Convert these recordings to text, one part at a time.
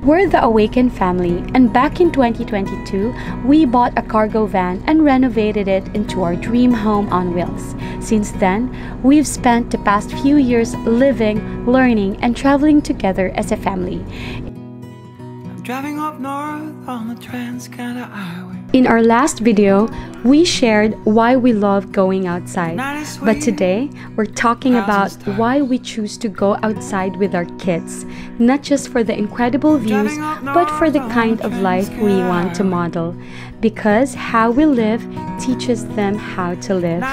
We're the Awaken family, and back in 2022, we bought a cargo van and renovated it into our dream home on wheels. Since then, we've spent the past few years living, learning, and traveling together as a family. I'm driving up north on the Trans-Canada Highway. In our last video, we shared why we love going outside. But today, we're talking about why we choose to go outside with our kids. Not just for the incredible views, but for the kind of life we want to model. Because how we live teaches them how to live.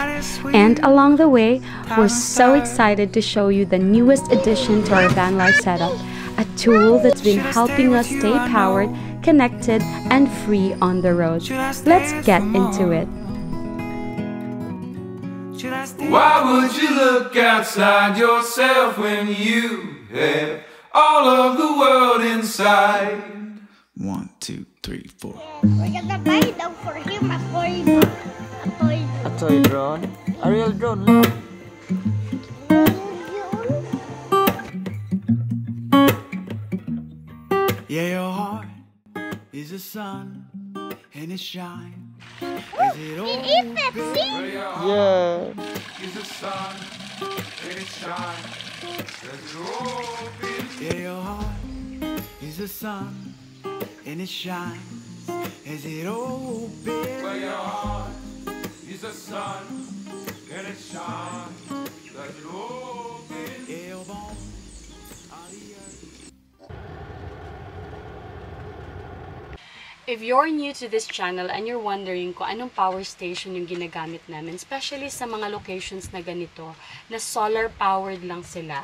And along the way, we're so excited to show you the newest addition to our van life setup. A tool that's been helping us stay powered, connected, and free on the road. Let's get into it. Why would you look outside yourself when you have all of the world inside? 1, 2, 3, 4. We're gonna buy them for him a toy drone? A real drone, no? Yeah, your heart is a sun and it shines. Is it open? Yeah. Is a sun and it shines. Is it open? Yeah, your heart is a sun and it shines. Is it open? Well, your heart is a sun and it shines. Does it open? Yeah, your bones are the earth. If you're new to this channel and you're wondering kung anong power station yung ginagamit namin, especially sa mga locations na ganito, na solar powered lang sila,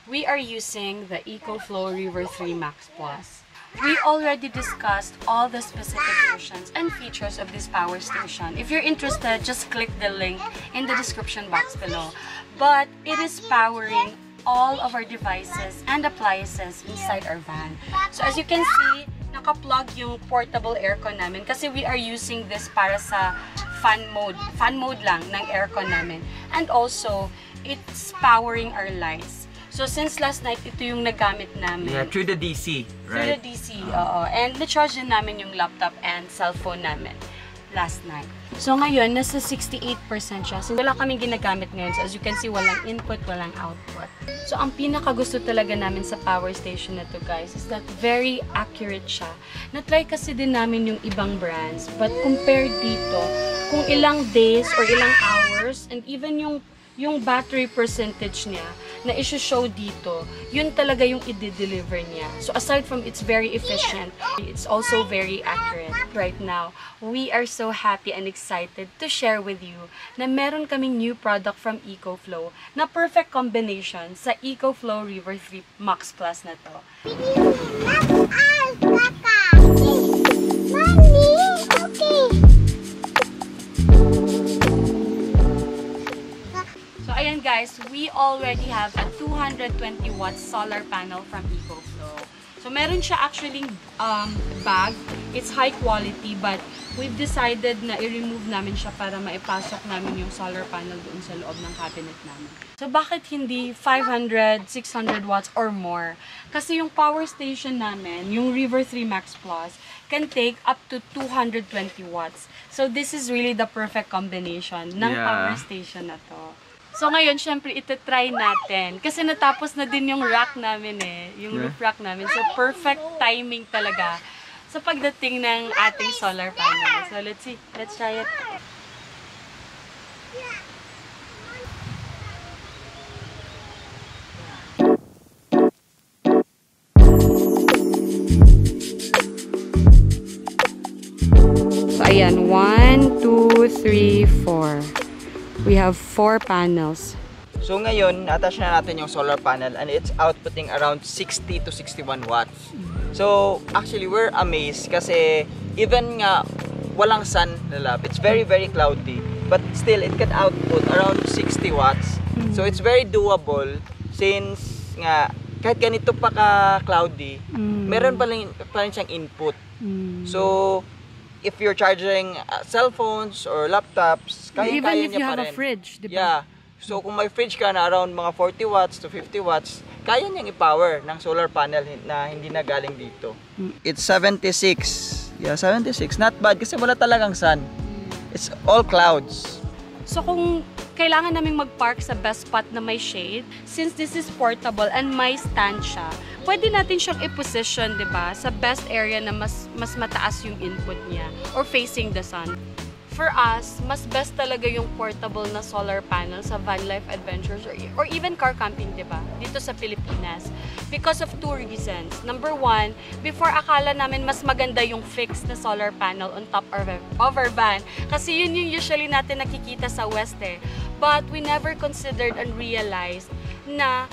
we are using the EcoFlow River 3 Max Plus. We already discussed all the specifications and features of this power station. If you're interested, just click the link in the description box below. But it is powering all of our devices and appliances inside our van. So as you can see, naka-plug yung portable aircon namin kasi we are using this para sa fan mode lang ng aircon namin. And also, it's powering our lights. So since last night, ito yung nagamit namin. Yeah, through the DC, right? Through the DC, oo. And na-charge din namin yung laptop and cellphone namin last night. So ngayon, nasa 68% siya. So wala kaming ginagamit ngayon. So as you can see, walang input, walang output. So ang pinakagusto talaga namin sa power station na to, guys, is that very accurate siya. Na-try kasi din namin yung ibang brands. But compared dito, kung ilang days or ilang hours, and even yung battery percentage niya na i-show dito, yun talaga yung i-deliver niya. So aside from it's very efficient, it's also very accurate. Right now, we are so happy and excited to share with you na meron kaming new product from EcoFlow na perfect combination sa EcoFlow River 3 Max Plus na to. Ayan guys, we already have a 220 watt solar panel from EcoFlow. So meron siya actually bag. It's high quality but we've decided na i-remove namin siya para maipasok namin yung solar panel doon sa loob ng cabinet namin. So bakit hindi 500, 600 watts or more? Kasi yung power station namin, yung River 3 Max Plus, can take up to 220 watts. So this is really the perfect combination ng power station na to. So ngayon, syempre, ito-try natin. Kasi natapos na din yung rack namin yung roof rack namin. So perfect timing talaga sa pagdating ng ating solar panel. So let's see. Let's try it. So ayan, 1, 2, 3, 4. We have 4 panels. So ngayon, attach na natin yung solar panel and it's outputting around 60 to 61 watts. So actually, we're amazed kasi even nga walang sun na lab, it's very cloudy. But still, it can output around 60 watts. So it's very doable since nga kahit ganito pa ka-cloudy, meron pa rin siyang input. So if you're charging cell phones or laptops, kaya-kaya niya pa rin. Even if you have a fridge, diba? Yeah. So kung may fridge ka na around mga 40 watts to 50 watts, kaya niyang i-power ng solar panel na hindi na galing dito. It's 76. Yeah, 76. Not bad kasi wala talagang sun. It's all clouds. So kung kailangan naming mag-park sa best spot na may shade, since this is portable and may stand siya, pwede natin siyang i-position, 'di ba, sa best area na mas mataas yung input niya or facing the sun. For us, mas best talaga yung portable na solar panel sa van life adventures or even car camping, di ba? Dito sa Pilipinas. Because of two reasons. Number one, before akala namin mas maganda yung fixed na solar panel on top of our van. Kasi yun yung usually natin nakikita sa West eh. But we never considered and realized na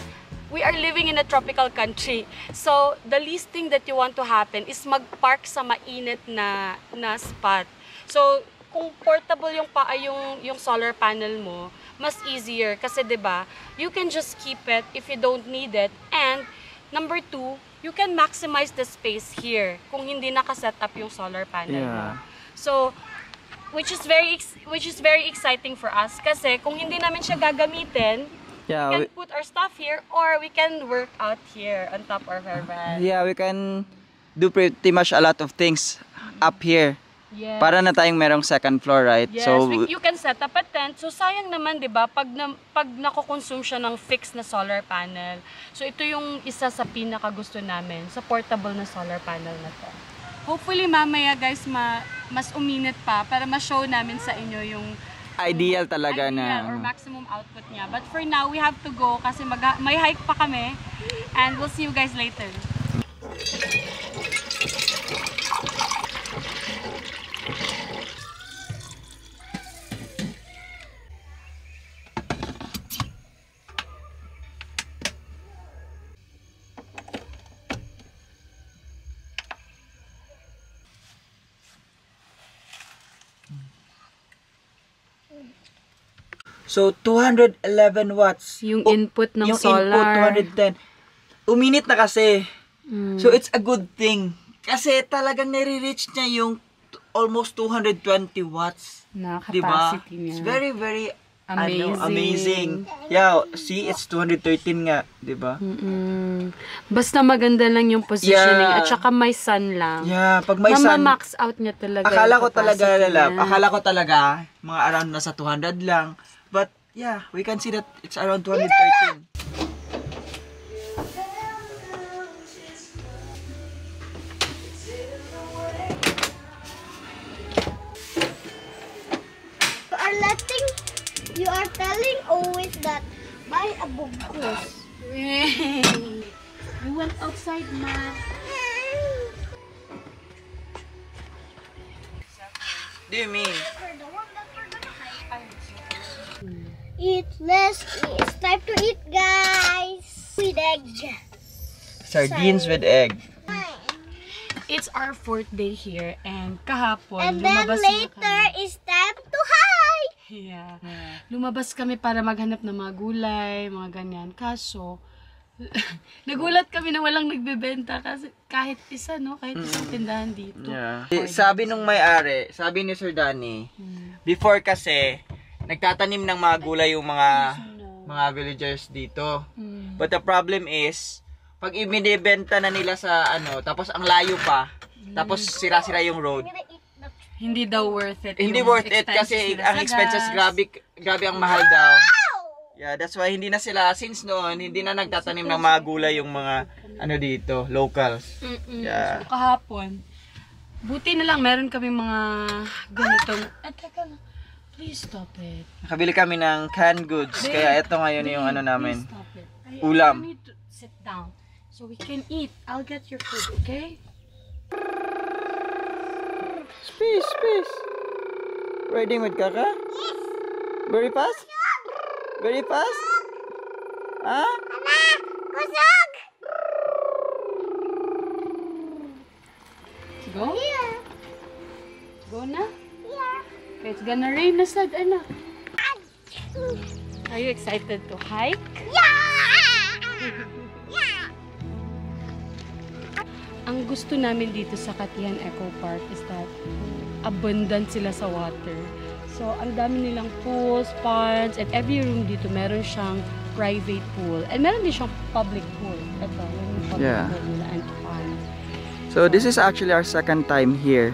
we are living in a tropical country. So, the least thing that you want to happen is mag-park sa mainit na spot. So, kung portable yung solar panel mo, mas easier kasi 'di ba? You can just keep it if you don't need it. And number two, you can maximize the space here kung hindi naka-set up yung solar panel mo. So, which is very exciting for us kasi kung hindi namin siya gagamitin, we can put our stuff here or we can work out here on top of our van. Yeah, we can do pretty much a lot of things up here. Yes. Para na tayong merong second floor, right? Yes, so you can set up a tent. So sayang naman, 'di ba, pag nako-consume siya ng fixed na solar panel. So ito yung isa sa pinaka gusto namin sa portable na solar panel na to. Hopefully mamaya guys mas uminit pa para ma-show namin sa inyo yung ideal talaga ideal na or maximum output niya. But for now, we have to go kasi may hike pa kami and we'll see you guys later. So 211 watts Yung input ng yung solar. input 210. Uminit na kasi. So it's a good thing. Kasi talagang nare-reach niya yung almost 220 watts. Na Diba? capacity niya. It's very very Amazing. amazing. Yeah, see, it's 213 nga, 'di ba? Basta maganda lang yung positioning Yeah. at saka may sun lang. Yeah, pag may sun, max out niya talaga. akala yung ko talaga capacity lalab. niya. Akala ko talaga mga around nasa 200 lang. But yeah, we can see that it's around 213. You are telling always that buy a bugos. We went outside, man. Do you mean? Eat, let's eat. It's time to eat, guys. With egg. Sardines with egg. It's our 4th day here and kahapon And then lumabas na later kami. it's time to hike. Yeah. Lumabas kami para maghanap ng mga gulay, mga ganyan. Kaso, nagulat kami na walang nagbebenta kasi kahit isa, no? Kahit isang tindahan dito. Yeah. Sabi nung may-ari, sabi ni Sir Danny, before kasi, nagtatanim ng mga gulay yung mga villagers dito. But the problem is, pag ibinibenta na nila sa tapos ang layo pa, tapos sira-sira yung road. Hindi daw worth it. Hindi yung worth it kasi expenses nila ang sa expenses gas. grabe ang mahal daw. Yeah, that's why hindi na sila since noon, hindi na nagtatanim ng mga gulay yung mga dito, locals. Yeah. So, kahapon, buti na lang meron kami mga ganitong, teka lang, please stop it. Nakabili kami ng canned goods, kaya ito ngayon yung namin. Please stop it. Ulam. I need to sit down so we can eat. I'll get your food, okay? Space. Riding with Kaka? Yes. Very fast? Very fast? Huh? Mama, kusog. Go? Here. Go na? Here. It's gonna rain na sad, anak. Are you excited to hike? Ang gusto namin dito sa Katihan Eco Park is that abundant sila sa water. So, So, ang dami nilang pools, ponds, and every room dito meron siyang private pool. And meron din siyang public pool. Ito, yung public pool nila and pond. So this is actually our second time here.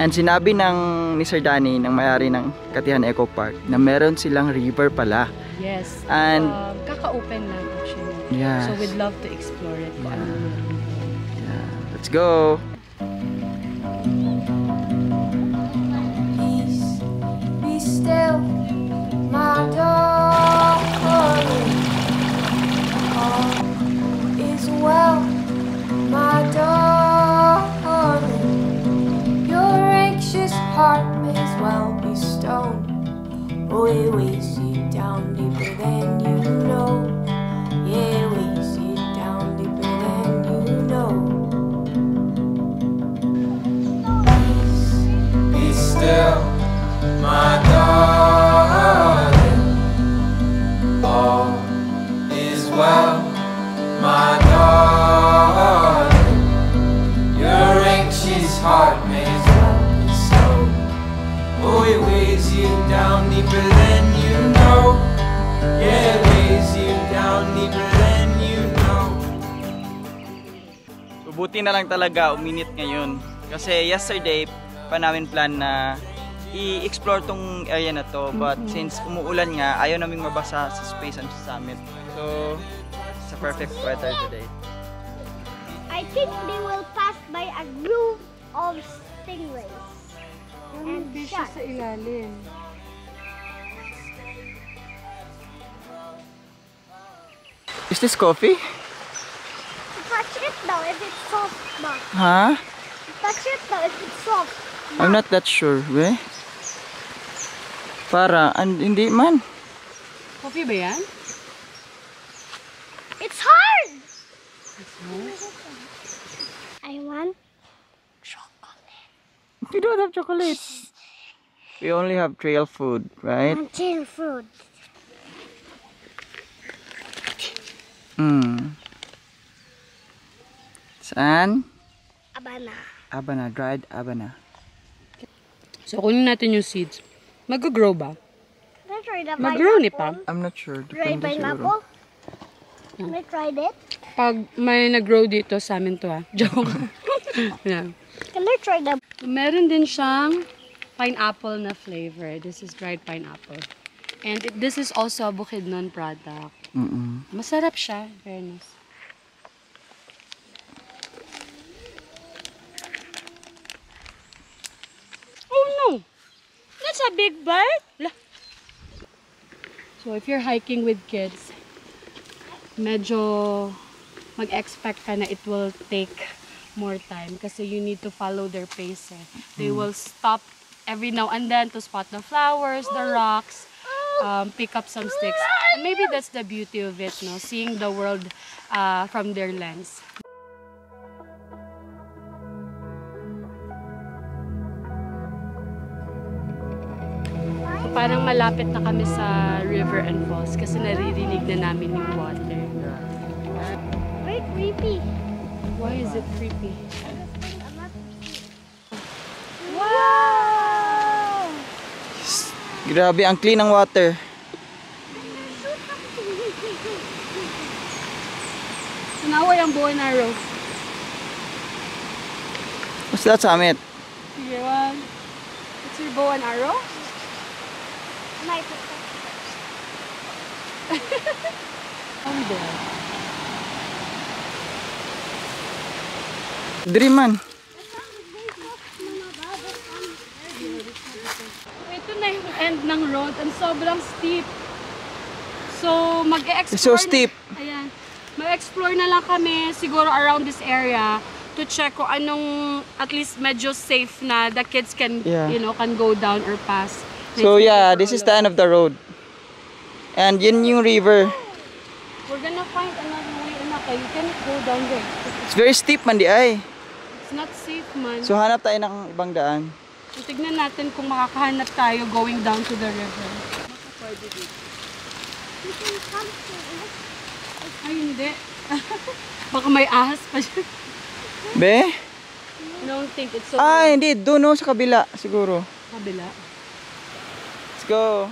And sinabi ni Sir Danny, ng may-ari ng Katihan Eco Park, na meron silang river pala. Yes. And kaka-open lang actually. Yes. So we'd love to explore it. Yeah. Let's go. Peace, be still, my darling. All is well, my darling. Your anxious heart may as well be stone. Oh, it weighs you down deeper than you know. Yeah, it weighs you down deeper than you know. Be still, my darling. All is well, my darling. Your anxious heart may as well be stone. Oh, it weighs you down deeper than you know. Yeah, it weighs you down deeper than you know. Buti na lang talaga uminit ngayon. Kasi yesterday pa namin plan na i-explore tong area na to. But since umuulan nga, ayaw namin mabasa sa space and sa summit. So, it's a perfect weather today. I think they will pass by a group of stingrays. And sharks. sa ilalim. Is this coffee? Touch it now if it's soft, ma. Huh? Touch it now if it's soft. I'm not that sure. We? Hindi man. Coffee ba yan? It's hard! I want chocolate. We don't have chocolate. We only have trail food, right? Until food. Saan? Abana. Abana, dried abana. So, kunin natin yung seeds. Mag-grow ba? Can I try the Mag-grow ni pineapple? pa. I'm not sure. Try Depende pineapple? siguro. Can I try it? Pag may nag-grow dito sa amin to Joke. Yeah. Can I try the... Meron din siyang pineapple na flavor. This is dried pineapple. And this is also a Bukidnon product. Masarap siya, in fairness. Oh no! That's a big bird! So if you're hiking with kids, medyo mag-expect ka na it will take more time kasi you need to follow their pace. They will stop every now and then to spot the flowers, the rocks, pick up some sticks. And maybe that's the beauty of it, no? Seeing the world from their lens. So parang malapit na kami sa river and falls kasi naririnig na namin yung water. Very creepy. Why is it creepy? Wow! Grabe, ang clean ng water. Sinaway ang bow and arrow. What's that, Summit? Sige, one. It's your bow and arrow? My protector. there. Diri man. Ito na yung end ng road. Ang sobrang steep. So, mag-explore. It's so steep. Ayan. Mag-explore na lang kami siguro around this area to check kung anong at least medyo safe na the kids can, you know, can go down or pass. So yeah, this is the end of the road. And yun yung river. We're gonna find another way. You can go down there. It's very steep man di ay. It's not safe, man. So hanap tayo ng ibang daan. So, tignan natin kung makakahanap tayo going down to the river. You can come to it. Ay, hindi. Baka may ahas pa siya. Be? I don't think it's so Ah, hindi. Doon no, sa kabila siguro. kabila. Let's go.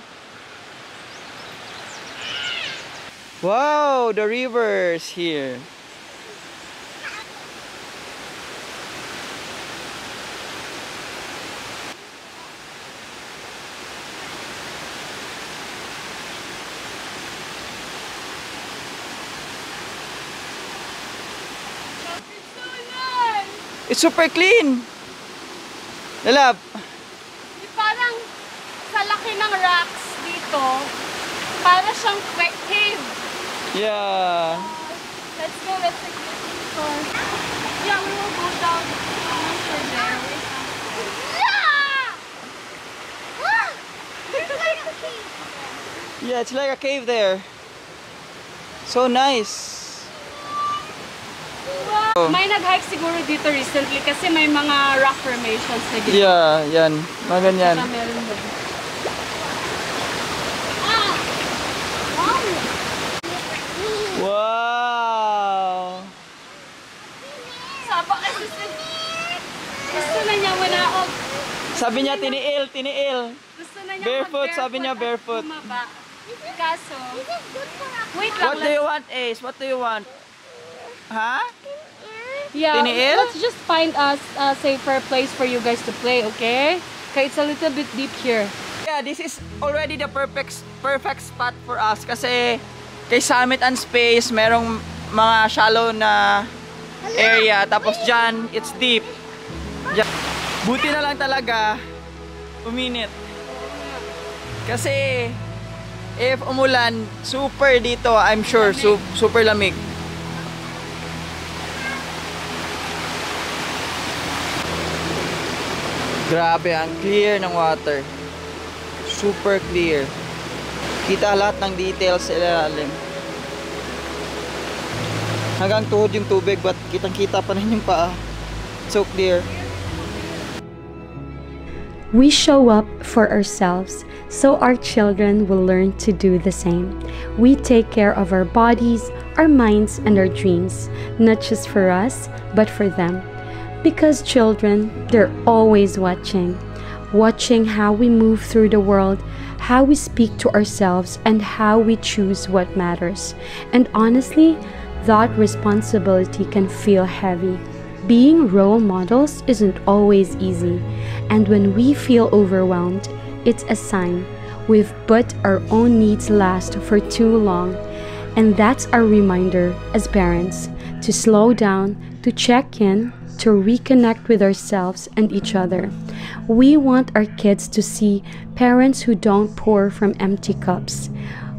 Wow, the river's here. It's super clean. Lalab. Parang sa laki ng rocks dito, para siyang cave. Yeah. Let's go, let's take this tour. Yeah, we will go down for there. Yeah, it's like a cave there. So nice. Wow. May nag-hike siguro dito recently kasi may mga rock formations na dito. Yeah, yan. Mga ganyan. Saka meron din. Wow! Saba kasi gusto na niya manaog. Sabi niya tiniil, tiniil. Gusto na niya Barefoot, mag-barefoot sabi niya at barefoot. bumaba. Kaso, wait lang. What do you want, Ace? What do you want? Ha? Yeah, Tiniil? let's just find us a safer place for you guys to play, okay? Okay, it's a little bit deep here. Yeah, this is already the perfect spot for us kasi kay Summit and Space merong mga shallow na area tapos dyan it's deep. Dyan. Buti na lang talaga uminit. Kasi if umulan, super dito, I'm sure, super lamig. Grabe, ang clear ng water. Super clear. Kita lahat ng details sa ilalim. Hanggang tuhod yung tubig, but kitang-kita pa rin yung paa. So clear. We show up for ourselves, so our children will learn to do the same. We take care of our bodies, our minds, and our dreams, not just for us, but for them. Because children, they're always watching how we move through the world, how we speak to ourselves, and how we choose what matters. And honestly, that responsibility can feel heavy. Being role models isn't always easy, and when we feel overwhelmed, it's a sign we've put our own needs last for too long. And that's our reminder as parents to slow down, to check in, to reconnect with ourselves and each other. We want our kids to see parents who don't pour from empty cups.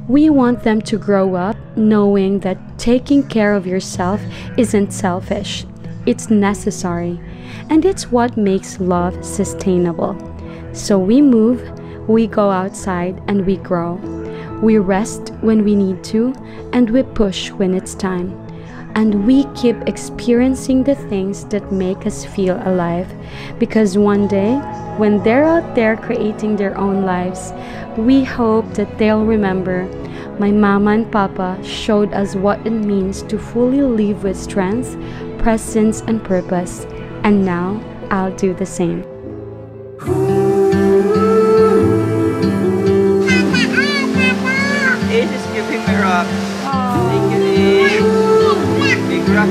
We want them to grow up knowing that taking care of yourself isn't selfish. It's necessary, and it's what makes love sustainable. So we move, we go outside, and we grow. We rest when we need to, and we push when it's time. And we keep experiencing the things that make us feel alive. Because one day, when they're out there creating their own lives, we hope that they'll remember my mama and papa showed us what it means to fully live with strength, presence, and purpose. And now, I'll do the same. Ace is giving me rocks. Thank you, Ace. Big rock.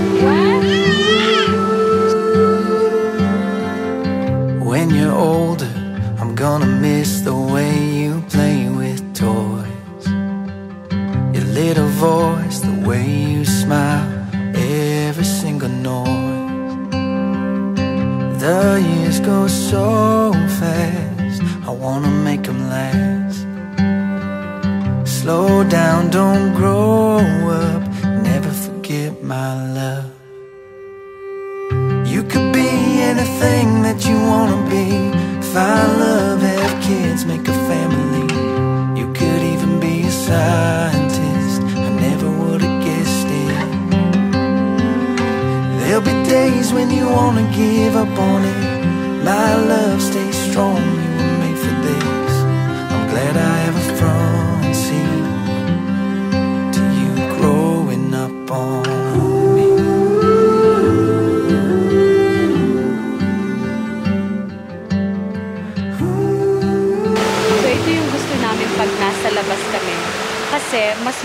When you're older, I'm gonna miss the way you play with toys. Your little voice, the way you smile, every single noise. The years go so fast, I wanna make them last. Slow down, don't grow up, never forget my love. You could be anything that you wanna be. Find love, have kids, make a family. You could even be a scientist, I never would've guessed it. There'll be days when you wanna give up on it. My love, stay strong, you were made for this. I'm glad I have a front seat to you growing up on me. So ito yung gusto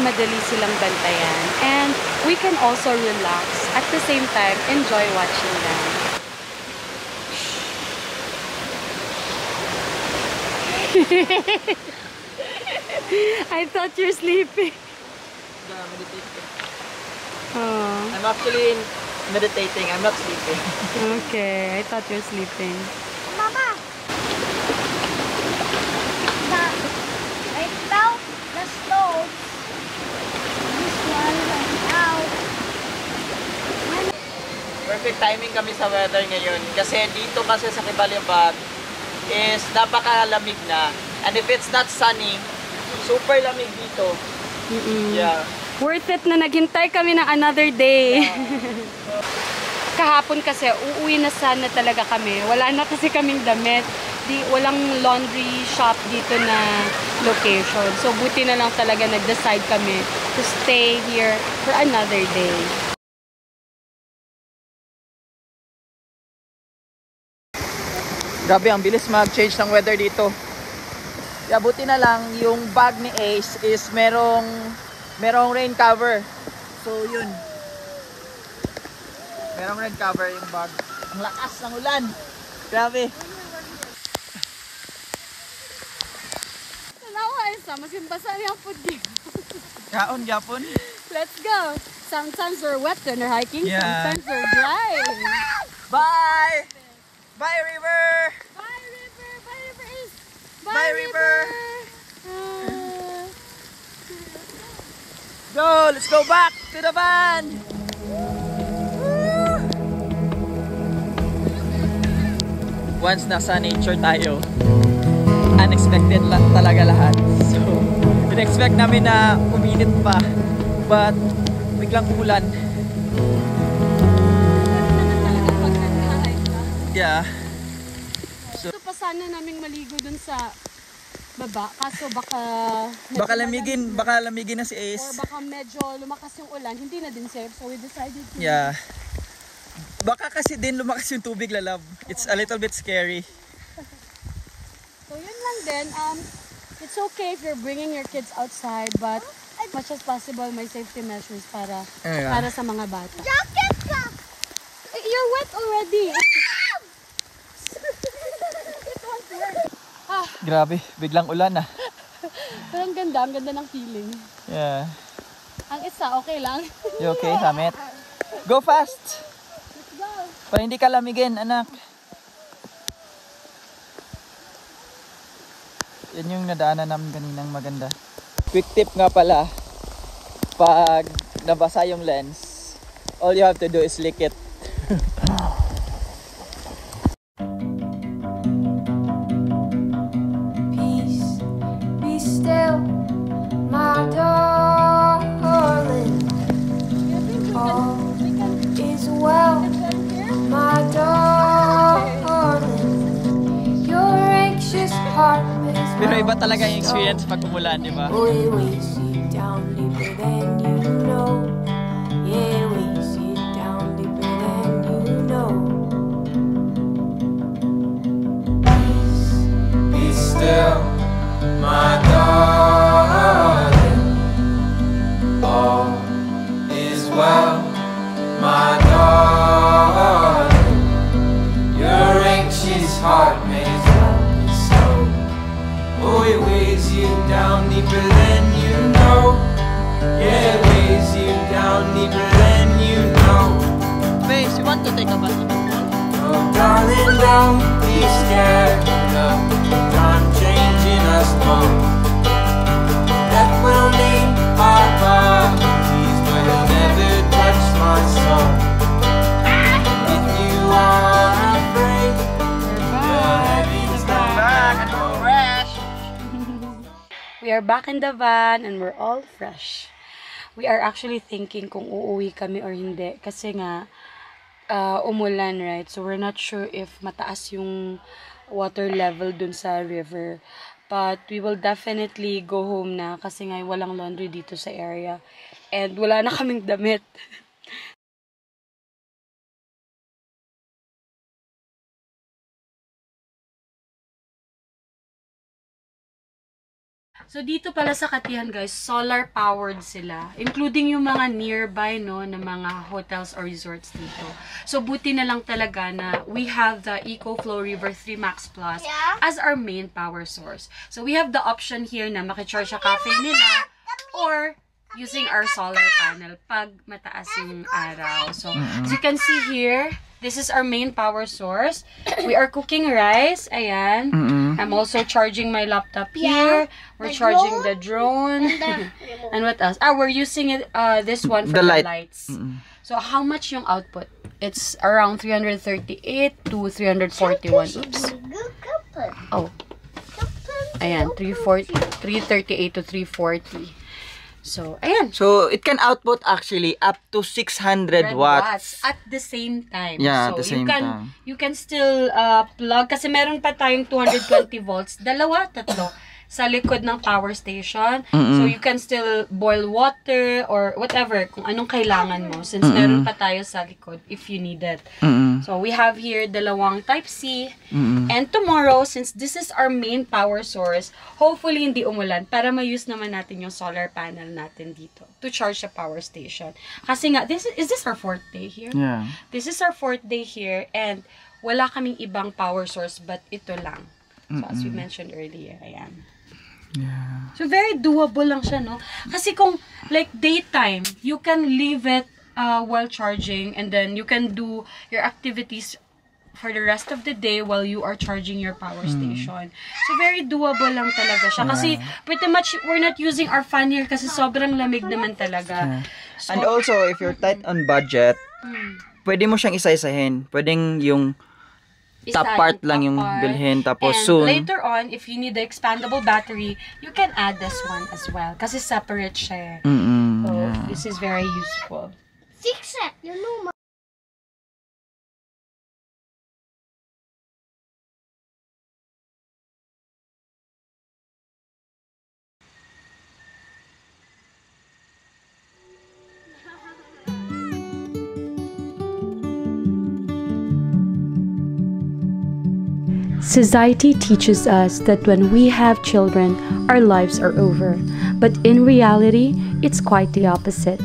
madali silang bantayan. And we can also relax. At the same time, enjoy watching them. I thought you're sleeping. Oh. I'm actually meditating. I'm not sleeping. Okay, I thought you're sleeping. Mama! I felt the stones. This one right now. Perfect timing kami sa weather ngayon. Kasi dito kasi sa Kibalibag is napakalamig na. And if it's not sunny, super lamig dito. Yeah. Worth it na naghintay kami ng another day. Kahapon kasi, uuwi na sana talaga kami. Wala na kasi kaming damit. Walang laundry shop dito na location. So, buti na lang talaga nag-decide kami to stay here for another day. Grabe, ang bilis mag-change ng weather dito. Yeah, buti na lang yung bag ni Ace is merong rain cover. So, yun. Merong rain cover yung bag. Ang lakas ng ulan. Grabe. Masimbasan yung food dito. Kaon, Japon. Let's go. Sometimes we're wet when we're hiking. Yeah. Sometimes we're dry. Bye! Bye, river! Bye, river! Bye, river Ace! Bye, river! Go! Let's go back to the van! Once nasa nature tayo, unexpected talaga lahat. So, in-expect namin na uminit pa, but biglang ulan. Yeah. So, pa sana naming maligo dun sa baba, kaso baka lamigin na si Ace. or baka medyo lumakas yung ulan, hindi na din safe. So, we decided to... Yeah. Baka kasi din lumakas yung tubig, lalab. It's a little bit scary. So, yun lang din. It's okay if you're bringing your kids outside, but as much as possible, may safety measures para sa mga bata. Jacket ka! You're wet already. Grabe, biglang ulan ah. Pero ang ganda ng feeling. Yeah. Ang isa, okay lang. You okay, Samet? Go fast! Let's go. Para hindi ka lamigin, anak. Yan yung nadaanan namin kaninang maganda. Quick tip nga pala, pag nabasa yung lens, all you have to do is lick it. Peace, be still, my darling. All is well, my darling. Your anxious heart is Pero iba talaga yung experience pag umulan, di ba? we weighs you down deeper than you know. Yeah, weighs you down deeper than you know. Be still, my darling. All is well, my darling. Your anxious heart may well be so. Oh, it weighs you down deeper than you know. Yeah, it weighs you down deeper than you know. Face, you want to take a bath? Oh, darling, don't be scared of time changing us both. Death will leave our bodies, but it'll never touch my soul. If you are afraid, the heavies back and we'll rush. We are back in the van and we're all fresh. We are actually thinking kung uuwi kami or hindi. Kasi nga, umulan, right? So, we're not sure if mataas yung water level dun sa river. But, we will definitely go home na kasi nga walang laundry dito sa area. And wala na kaming damit. So, dito pala sa Katihan, guys, solar-powered sila. Including yung mga nearby, no, na mga hotels or resorts dito. So, buti na lang talaga na we have the EcoFlow River 3 Max Plus as our main power source. So, we have the option here na makicharge sa cafe nila or using our solar panel pag mataas yung araw. So, as you can see here, this is our main power source. We are cooking rice. Ayan. I'm also charging my laptop here. We're charging the drone. And what else? We're using it, this one for the lights. So, how much yung output? It's around 338 to 341. Oops. Oh. Ayan, 338 to 340. So, ayan. So, it can output actually up to 600 watts. At the same time. Yeah, so, at the same time. You can still plug, kasi meron pa tayong 220 volts. Dalawa, tatlo. Sa likod ng power station. So, you can still boil water or whatever, kung anong kailangan mo. Since meron pa tayo sa likod if you need it. So, we have here dalawang Type-C. And tomorrow, since this is our main power source, hopefully hindi umulan para ma-use naman natin yung solar panel natin dito to charge the power station. Kasi nga, is this our 4th day here? Yeah. This is our 4th day here and wala kaming ibang power source but ito lang. So, as we mentioned earlier, ayan. Yeah. So, very doable lang siya, no? Kasi kung, like, daytime, you can leave it while charging and then you can do your activities for the rest of the day while you are charging your power station. So, very doable lang talaga siya. Kasi, pretty much, we're not using our fan here kasi sobrang lamig naman talaga. So, And also, if you're tight on budget, pwede mo siyang isa-isahin. Pwedeng yung top part lang yung bilhin. Tapos and soon, later on, if you need the expandable battery, you can add this one as well. Kasi separate siya. So, this is very useful. Fix it, you know. Society teaches us that when we have children, our lives are over. But in reality, it's quite the opposite.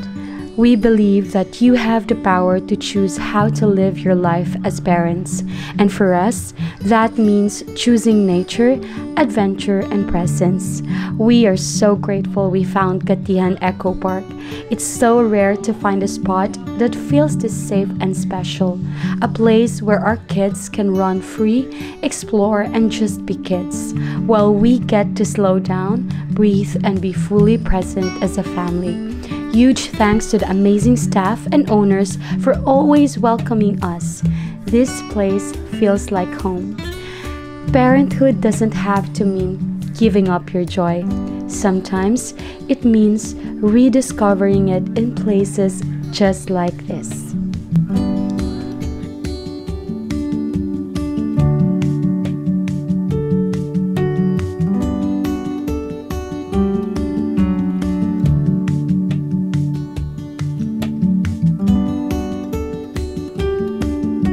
We believe that you have the power to choose how to live your life as parents. And for us, that means choosing nature, adventure, and presence. We are so grateful we found Katihan Eco Park. It's so rare to find a spot that feels this safe and special. A place where our kids can run free, explore, and just be kids, while we get to slow down, breathe, and be fully present as a family. Huge thanks to the amazing staff and owners for always welcoming us. This place feels like home. Parenthood doesn't have to mean giving up your joy. Sometimes it means rediscovering it in places just like this.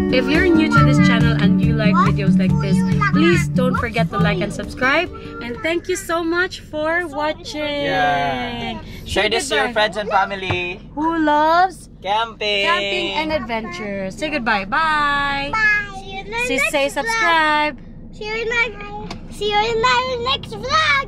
If you're new to this channel and you like videos like this, please don't forget to like and subscribe. And thank you so much for watching. Yeah. Share this to your friends and family. Who loves Camping and adventure. Say goodbye. Bye. See you in the next Say subscribe. See you in the next vlog.